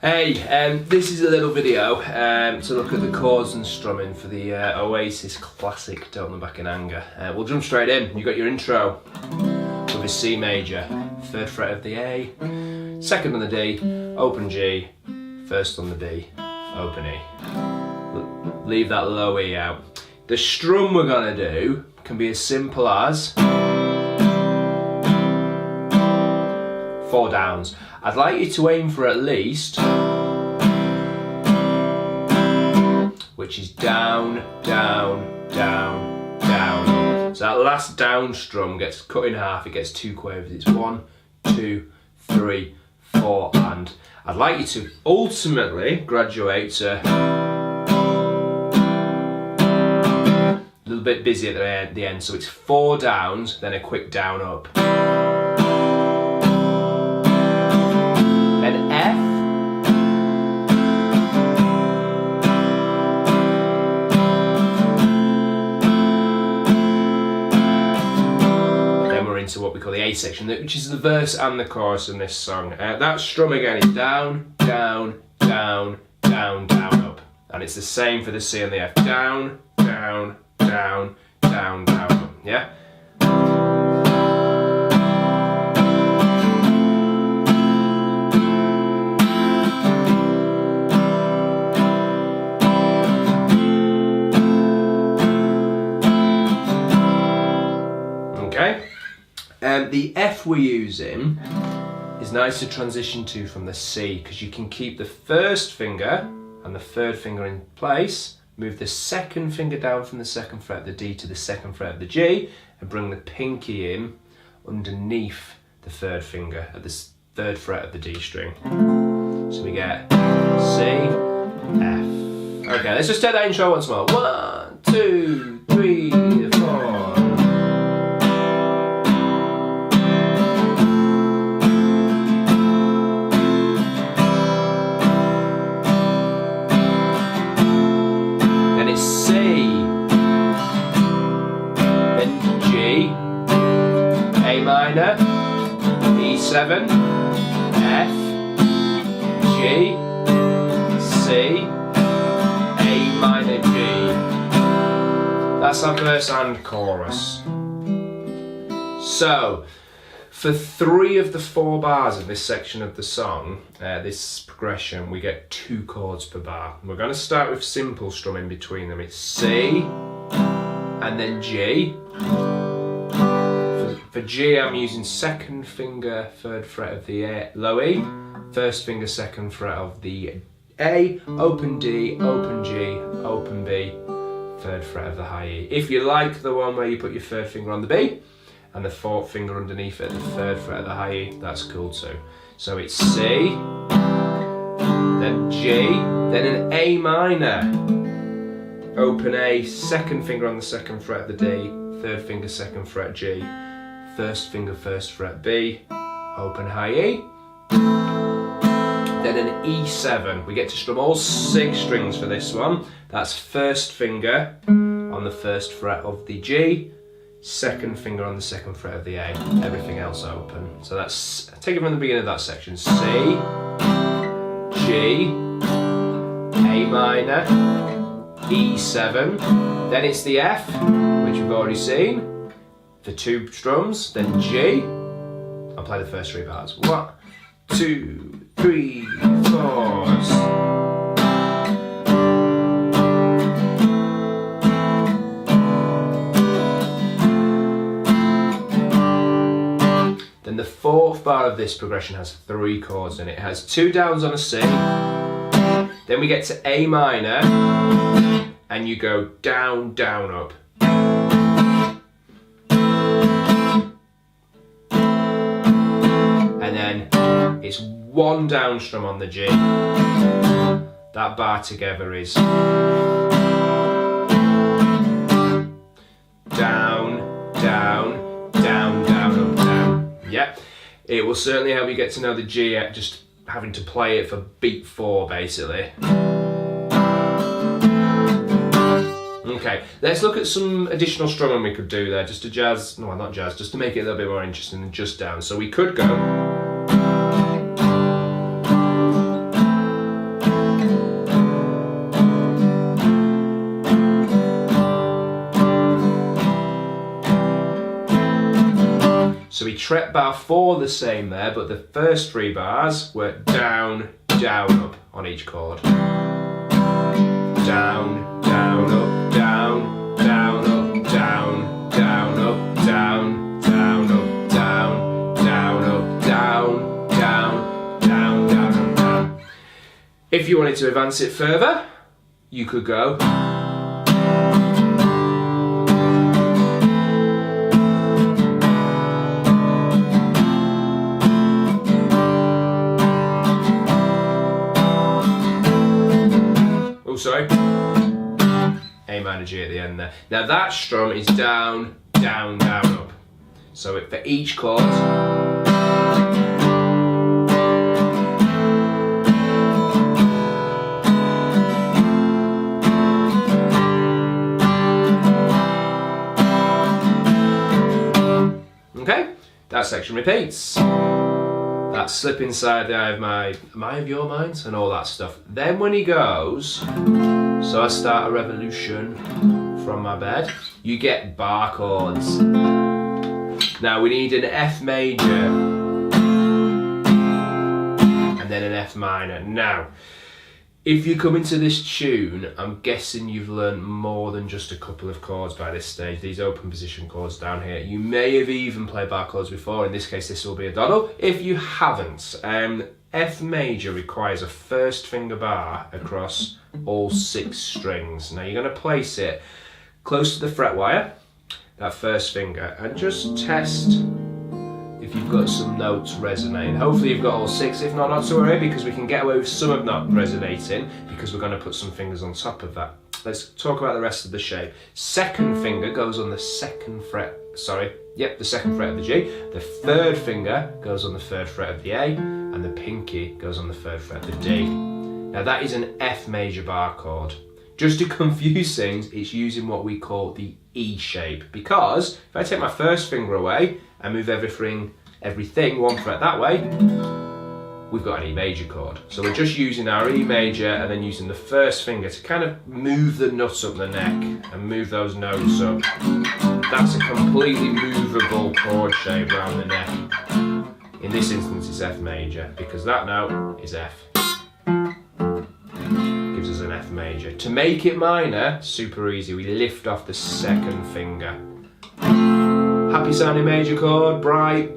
Hey, this is a little video to look at the chords and strumming for the Oasis classic Don't Look Back in Anger. We'll jump straight in. You got your intro with a C major, 3rd fret of the A, 2nd on the D, open G, 1st on the B, open E. Leave that low E out. The strum we're gonna do can be as simple as 4 downs. I'd like you to aim for at least, which is down, down, down, down. So that last down strum gets cut in half, it gets 2 quavers. It's 1, 2, 3, 4, and I'd like you to ultimately graduate to a little bit busy at the end. So it's 4 downs, then a quick down up. Then F, then we're into what we call the A section, which is the verse and the chorus in this song. That strum again is down, down, down, down, down, up. And it's the same for the C and the F. Down, down, down, down, down, up. Yeah? Okay, the F we're using is nice to transition to from the C, because you can keep the 1st finger and the 3rd finger in place, move the 2nd finger down from the 2nd fret of the D to the 2nd fret of the G, and bring the pinky in underneath the 3rd finger at the 3rd fret of the D string. So we get C, F. Okay, let's just take that intro once more. 1, 2, 3, 4. C, then G, A minor, E7, F, G, C, A minor, G. That's our verse and chorus. So, for 3 of the 4 bars of this section of the song, this progression, we get 2 chords per bar. We're going to start with simple strumming between them. It's C and then G. For G, I'm using 2nd finger, 3rd fret of the A, low E, 1st finger, 2nd fret of the A, open D, open G, open B, 3rd fret of the high E. If you like the one where you put your 3rd finger on the B, and the 4th finger underneath it, the 3rd fret of the high E, that's cool too. So it's C, then G, then an A minor, open A, 2nd finger on the 2nd fret of the D, 3rd finger, 2nd fret G, 1st finger, 1st fret B, open high E, then an E7. We get to strum all 6 strings for this one. That's 1st finger on the 1st fret of the G, 2nd finger on the 2nd fret of the A, everything else open. So that's, take it from the beginning of that section. C, G, A minor, E7, then it's the F, which we've already seen, for 2 strums, then G. I'll play the first 3 bars. 1, 2, 3, 4. Then the 4th bar of this progression has 3 chords in it. It has 2 downs on a C, then we get to A minor, and you go down, down, up. And then it's 1 down strum on the G. That bar together is down, down, down, down, up, down. Yeah, it will certainly help you get to know the G, just having to play it for beat 4 basically. Okay, let's look at some additional strumming we could do there, just to jazz, no not jazz, just to make it a little bit more interesting than just down. So we could go fret bar 4 the same there, but the first 3 bars were down, down, up on each chord. Down, down, up, down, down, up, down, down, up, down, down, up, down, down, up, down, down, down, down, up, down. If you wanted to advance it further, you could go. Sorry, A minor G at the end there. Now that strum is down, down, down, up. So for each chord, okay, that section repeats. That slip inside the eye of my of your mind and all that stuff. Then when he goes, so I start a revolution from my bed, you get bar chords. Now we need an F major and then an F minor. Now, if you come into this tune, I'm guessing you've learned more than just a couple of chords by this stage. These open position chords down here. You may have even played bar chords before. In this case, this will be a doddle. If you haven't, F major requires a first finger bar across all 6 strings. Now you're going to place it close to the fret wire, that first finger, and just test if you've got some notes resonating. Hopefully you've got all 6, if not to worry, because we can get away with some of not resonating because we're going to put some fingers on top of that. Let's talk about the rest of the shape. Second finger goes on the second fret, the second fret of the G. The third finger goes on the third fret of the A, and the pinky goes on the third fret of the D. Now that is an F major bar chord. Just to confuse things, it's using what we call the E shape, because if I take my first finger away and move everything 1 fret that way, we've got an E major chord. So we're just using our E major and then using the first finger to kind of move the nuts up the neck and move those notes up. That's a completely movable chord shape around the neck. In this instance it's F major, because that note is F. Gives us an F major. To make it minor, super easy, we lift off the second finger. Happy sounding major chord, bright,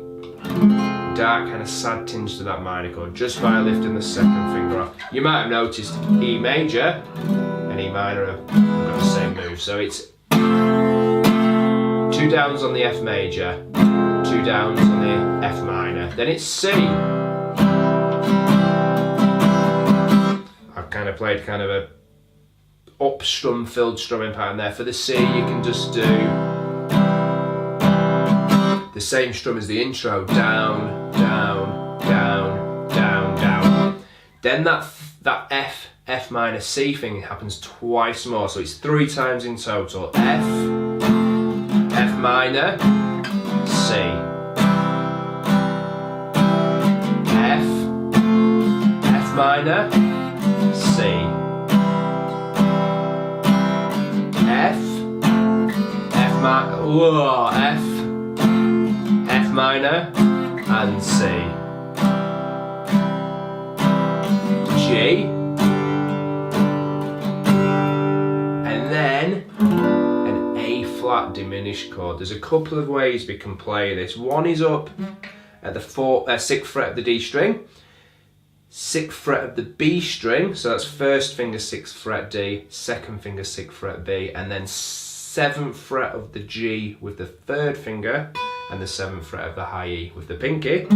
dark kind of sad tinge to that minor chord, just by lifting the second finger off. You might have noticed E major and E minor have got the same move. So it's 2 downs on the F major, 2 downs on the F minor, then it's C. I've kind of played kind of a up strum filled strumming pattern there. For the C you can just do the same strum as the intro, down, down, down, down, down. Then that F minor C thing happens twice more, so it's 3 times in total. F, F minor, C. F, F minor, C. F, F minor, whoa, F minor and C. G, and then an A flat diminished chord. There's a couple of ways we can play this. One is up at the 6th fret of the D string, 6th fret of the B string, so that's first finger 6th fret D, second finger 6th fret B, and then 7th fret of the G with the third finger, and the 7th fret of the high E with the pinky.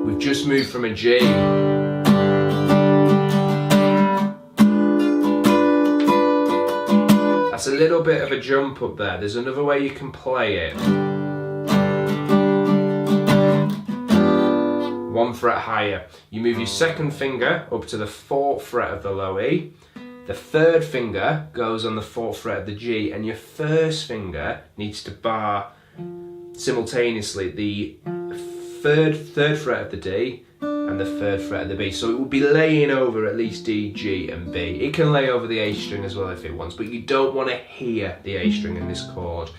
We've just moved from a G. That's a little bit of a jump up there. There's another way you can play it. 1 fret higher. You move your second finger up to the 4th fret of the low E. The third finger goes on the 4th fret of the G, and your first finger needs to bar simultaneously the third fret of the D and the 3rd fret of the B. So it will be laying over at least D, G and B. It can lay over the A string as well if it wants, but you don't want to hear the A string in this chord.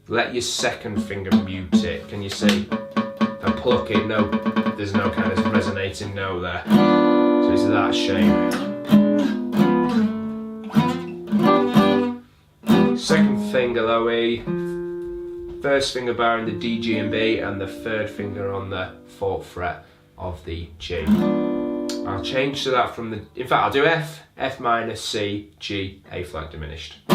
let your second finger mute it. Can you see? If I pluck it, no, there's no kind of resonating note there. So it's that shape. Second finger low E, first finger bar in the D, G and B, and the third finger on the 4th fret of the G. I'll change to that from the, in fact I'll do F, F minor, C, G, A flat diminished. G,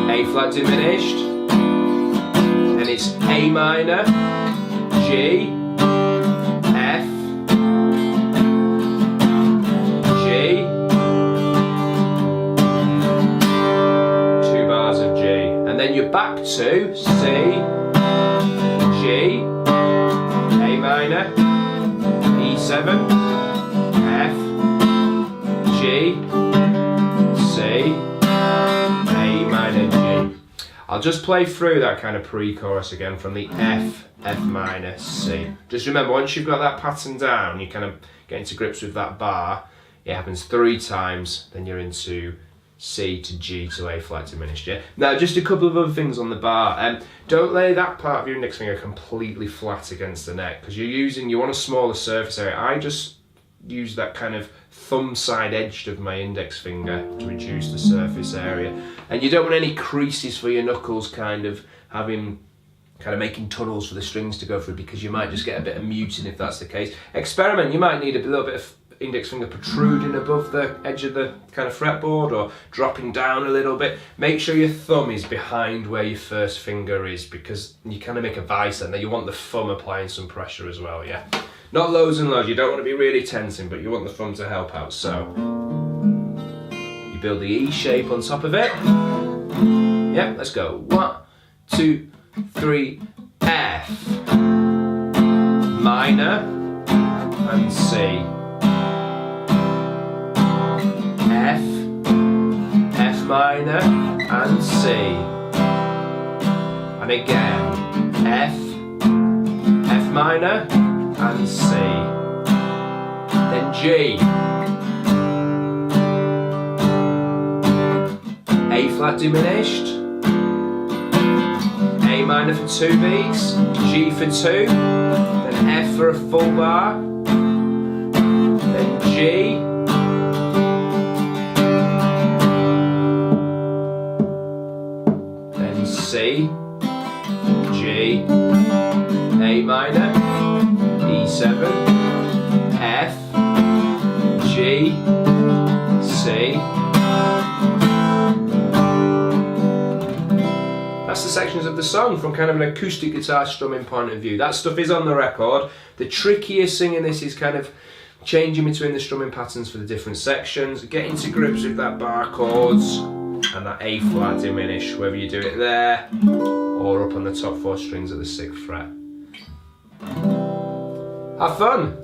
A flat diminished, then it's A minor, G, F, G, 2 bars of G, and then you're back to C, G, A minor, E7, F, G, C, A minor, G. I'll just play through that kind of pre-chorus again from the F, F minor, C. Just remember, once you've got that pattern down, you kind of get into grips with that bar. It happens 3 times, then you're into C to G to A flat diminished, yeah? Now, just a couple of other things on the bar. Don't lay that part of your index finger completely flat against the neck, because you want a smaller surface area. I just use that kind of thumb side edge of my index finger to reduce the surface area. And you don't want any creases for your knuckles kind of making tunnels for the strings to go through, because you might just get a bit of muting if that's the case. Experiment, you might need a little bit of index finger protruding above the edge of the kind of fretboard or dropping down a little bit. Make sure your thumb is behind where your first finger is, because you kind of make a vice and then you want the thumb applying some pressure as well, yeah? Not loads and loads, you don't want to be really tensing, but you want the thumb to help out. So, you build the E shape on top of it. Yeah, let's go. 1, 2, 3, F, minor, and C. F, F minor, and C. And again, F, F minor, and C. Then G. A flat diminished. A minor for 2 beats, G for 2, then F for a full bar, then G, then C, G, A minor, E7, F, G, C. That's the sections of the song from kind of an acoustic guitar strumming point of view. That stuff is on the record. The trickiest thing in this is kind of changing between the strumming patterns for the different sections, getting to grips with that bar chords and that A flat diminish, whether you do it there or up on the top 4 strings of the 6th fret. Have fun!